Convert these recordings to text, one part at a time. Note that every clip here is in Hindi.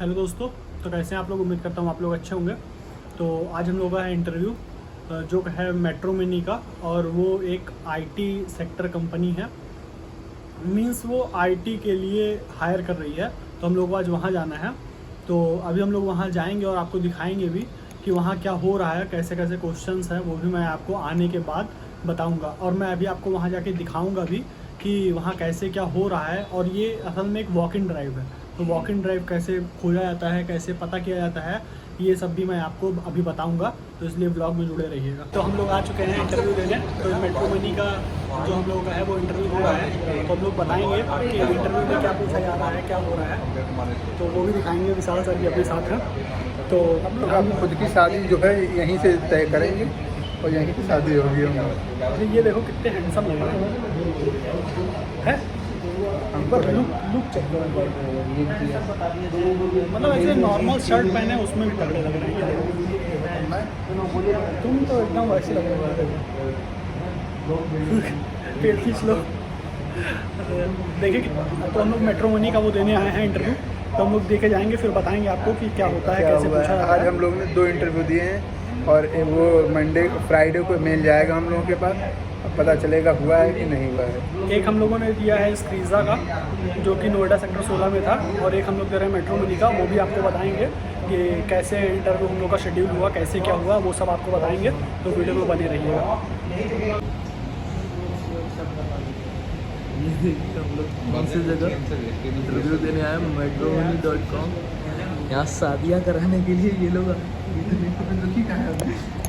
हेलो दोस्तों, तो कैसे हैं आप लोग। उम्मीद करता हूँ आप लोग अच्छे होंगे। तो आज हम लोगों का है इंटरव्यू जो है मेट्रो मिनी का, और वो एक आईटी सेक्टर कंपनी है। मींस वो आईटी के लिए हायर कर रही है। तो हम लोग को आज वहाँ जाना है। तो अभी हम लोग वहाँ जाएंगे और आपको दिखाएंगे भी कि वहाँ क्या हो रहा है, कैसे कैसे क्वेश्चंस हैं, वो भी मैं आपको आने के बाद बताऊँगा। और मैं अभी आपको वहाँ जाके दिखाऊँगा भी कि वहाँ कैसे क्या हो रहा है। और ये असल में एक वॉक इन ड्राइव है। तो वॉक इन ड्राइव कैसे खोला जाता है, कैसे पता किया जाता है, ये सब भी मैं आपको अभी बताऊंगा। तो इसलिए ब्लॉग में जुड़े रहिएगा। तो हम लोग आ चुके हैं इंटरव्यू देने। तो मेट्रो मनी का जो हम लोगों का है वो इंटरव्यू हो रहा है। तो हम लोग बताएंगे कि इंटरव्यू में क्या पूछा जा रहा है, क्या हो रहा है, तो वो भी दिखाएंगे। विशाल सर भी अपने साथ हैं। तो हम खुद की शादी जो है यहीं से तय करेंगे और यहीं की शादी होगी हमारी। ये देखो कितने हैंडसम लग रहे हैं। लुक चेक करो। मतलब ऐसे नॉर्मल शर्ट पहने उसमें भी तगड़े लग रहे हैं। तुम तो एकदम वैसे लग रहे हो। पेट खींच लो। देखिए तो हम लोग मेट्रो मनी का वो देने आए हैं इंटरव्यू। तो हम लोग देखे जाएंगे, फिर बताएंगे आपको कि क्या होता है, कैसे पूछा जाता है। आज हम लोग ने 2 इंटरव्यू दिए हैं और वो फ्राइडे को मेल जाएगा हम लोगों के पास। अब पता चलेगा हुआ है कि नहीं हुआ है। एक हम लोगों ने दिया है स्क्रीज़ा का, जो कि नोएडा सेक्टर 16 में था। और एक हम लोग दे रहे हैं मेट्रो मनी का। वो भी आपको बताएंगे कि कैसे इंटरव्यू हम लोग का शेड्यूल हुआ, कैसे क्या हुआ, वो सब आपको बताएंगे। तो वीडियो में बने रहिएगा। हम लोग कौन सी जगह इंटरव्यू देने आए metromani.com। यहाँ शादियाँ कराने के लिए ये लोग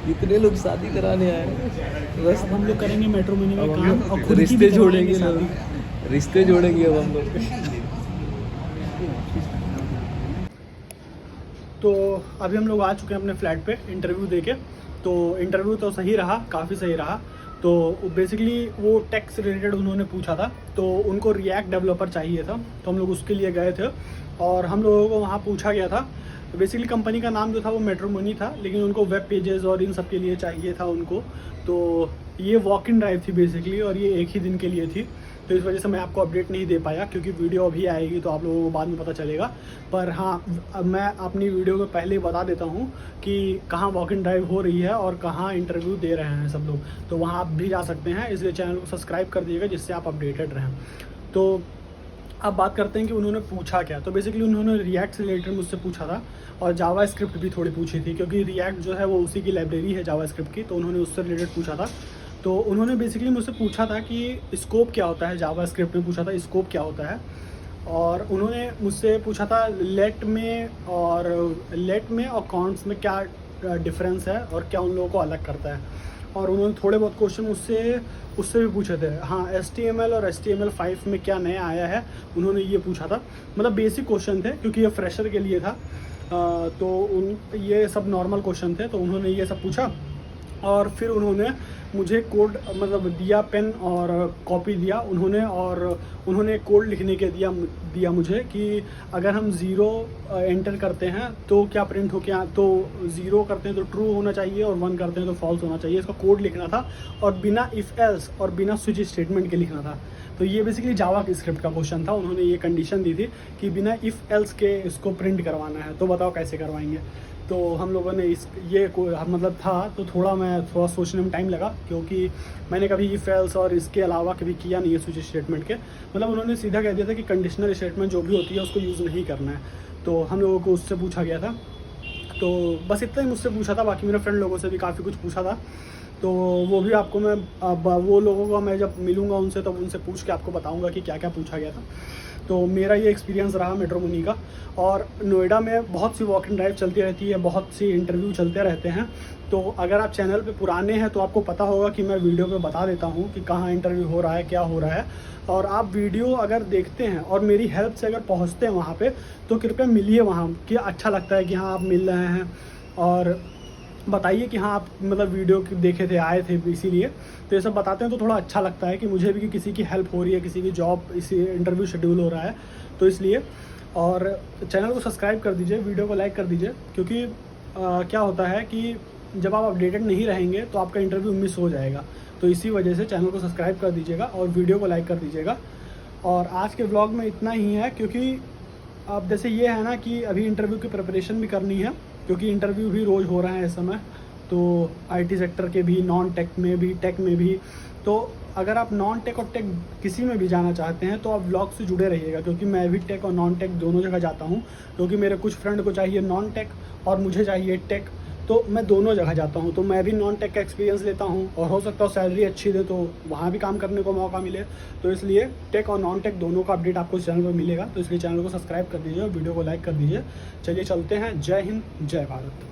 इतने लोग शादी कराने आए हैं। बस अब हम लोग करेंगे मेट्रो मनी में काम और खुद की रिश्ते भी जोड़ेंगे करवाएंगे लोग, शादी। रिश्ते जोड़ेंगे अब हम लोग। तो अभी हम लोग आ चुके हैं अपने फ्लैट पे इंटरव्यू देके। तो इंटरव्यू तो सही रहा, काफ़ी सही रहा। तो बेसिकली वो टेक से रिलेटेड उन्होंने पूछा था। तो उनको रिएक्ट डेवलपर चाहिए था, तो हम लोग उसके लिए गए थे। और हम लोगों को वहाँ पूछा गया था। बेसिकली कंपनी का नाम जो था वो मेट्रो मनी था, लेकिन उनको वेब पेजेस और इन सब के लिए चाहिए था उनको। तो ये वॉक इन ड्राइव थी बेसिकली, और ये एक ही दिन के लिए थी। तो इस वजह से मैं आपको अपडेट नहीं दे पाया, क्योंकि वीडियो अभी आएगी तो आप लोगों को बाद में पता चलेगा। पर हाँ, मैं अपनी वीडियो में पहले ही बता देता हूँ कि कहाँ वॉक इन ड्राइव हो रही है और कहाँ इंटरव्यू दे रहे हैं सब लोग। तो वहाँ आप भी जा सकते हैं, इसलिए चैनल को सब्सक्राइब कर दीजिएगा, जिससे आप अपडेटेड रहें। तो अब बात करते हैं कि उन्होंने पूछा क्या। तो बेसिकली उन्होंने रिएक्ट से रिलेटेड मुझसे पूछा था, और जावा स्क्रिप्ट भी थोड़ी पूछी थी, क्योंकि रिएक्ट जो है वो उसी की लाइब्रेरी है जावा स्क्रिप्ट की। तो उन्होंने उससे रिलेटेड पूछा था। तो उन्होंने बेसिकली मुझसे पूछा था कि स्कोप क्या होता है, जावा स्क्रिप्ट में पूछा था स्कोप क्या होता है। और उन्होंने मुझसे पूछा था लेट में और कॉन्ट्स में क्या डिफरेंस है और क्या उन लोगों को अलग करता है। और उन्होंने थोड़े बहुत क्वेश्चन उससे भी पूछे थे। हाँ, HTML और HTML5 में क्या नया आया है, उन्होंने ये पूछा था। मतलब बेसिक क्वेश्चन थे, क्योंकि ये फ्रेशर के लिए था। ये सब नॉर्मल क्वेश्चन थे। तो उन्होंने ये सब पूछा, और फिर उन्होंने मुझे कोड मतलब दिया, पेन और कॉपी दिया उन्होंने कोड लिखने के दिया मुझे कि अगर हम 0 एंटर करते हैं तो क्या प्रिंट हो, क्या तो 0 करते हैं तो ट्रू होना चाहिए और 1 करते हैं तो फॉल्स होना चाहिए। इसका कोड लिखना था, और बिना इफ़ एल्स और बिना स्विच स्टेटमेंट के लिखना था। तो ये बेसिकली जावा की स्क्रिप्ट का क्वेश्चन था। उन्होंने ये कंडीशन दी थी कि बिना इफ़ एल्स के इसको प्रिंट करवाना है। तो बताओ कैसे करवाएंगे। तो हम लोगों ने मतलब था, तो थोड़ा सोचने में टाइम लगा, क्योंकि मैंने कभी इफ एल्स और इसके अलावा कभी किया नहीं है स्विच स्टेटमेंट के। मतलब उन्होंने सीधा कह दिया था कि कंडीशनल स्टेटमेंट जो भी होती है उसको यूज़ नहीं करना है। तो हम लोगों को उससे पूछा गया था। तो बस इतना ही मुझसे पूछा था। बाकी मेरे फ्रेंड लोगों से भी काफ़ी कुछ पूछा था। तो वो भी आपको मैं वो लोगों को मैं जब मिलूँगा उनसे, तब उनसे पूछ के आपको बताऊँगा कि क्या क्या पूछा गया था। तो मेरा ये एक्सपीरियंस रहा मेट्रो मनी का। और नोएडा में बहुत सी वॉक इन ड्राइव चलती रहती है, बहुत सी इंटरव्यू चलते रहते हैं। तो अगर आप चैनल पे पुराने हैं तो आपको पता होगा कि मैं वीडियो पे बता देता हूँ कि कहाँ इंटरव्यू हो रहा है, क्या हो रहा है। और आप वीडियो अगर देखते हैं और मेरी हेल्प से अगर पहुँचते हैं वहाँ पे, तो कृपया मिलिए वहाँ, कि अच्छा लगता है कि हाँ आप मिल रहे हैं। और बताइए कि हाँ आप मतलब वीडियो देखे थे, आए थे इसीलिए। तो ये सब बताते हैं तो थोड़ा अच्छा लगता है कि मुझे भी कि किसी की हेल्प हो रही है, किसी की जॉब, इसी इंटरव्यू शेड्यूल हो रहा है, तो इसलिए। और चैनल को सब्सक्राइब कर दीजिए, वीडियो को लाइक कर दीजिए, क्योंकि क्या होता है कि जब आप अपडेटेड नहीं रहेंगे तो आपका इंटरव्यू मिस हो जाएगा। तो इसी वजह से चैनल को सब्सक्राइब कर दीजिएगा और वीडियो को लाइक कर दीजिएगा। और आज के व्लॉग में इतना ही है, क्योंकि अब जैसे ये है ना कि अभी इंटरव्यू की प्रिपरेशन भी करनी है, क्योंकि इंटरव्यू भी रोज़ हो रहे हैं इस समय, तो आईटी सेक्टर के भी, नॉन टेक में भी, टेक में भी। तो अगर आप नॉन टेक और टेक किसी में भी जाना चाहते हैं तो आप व्लॉग से जुड़े रहिएगा, क्योंकि मैं भी टेक और नॉन टेक दोनों जगह जाता हूँ, क्योंकि मेरे कुछ फ्रेंड को चाहिए नॉन टेक और मुझे चाहिए टेक, तो मैं दोनों जगह जाता हूँ। तो मैं भी नॉन टेक का एक्सपीरियंस लेता हूँ और हो सकता है सैलरी अच्छी दे तो वहाँ भी काम करने को मौका मिले। तो इसलिए टेक और नॉन टेक दोनों का अपडेट आपको इस चैनल पर मिलेगा, तो इसलिए चैनल को सब्सक्राइब कर दीजिए और वीडियो को लाइक कर दीजिए। चलिए चलते हैं। जय हिंद, जय भारत।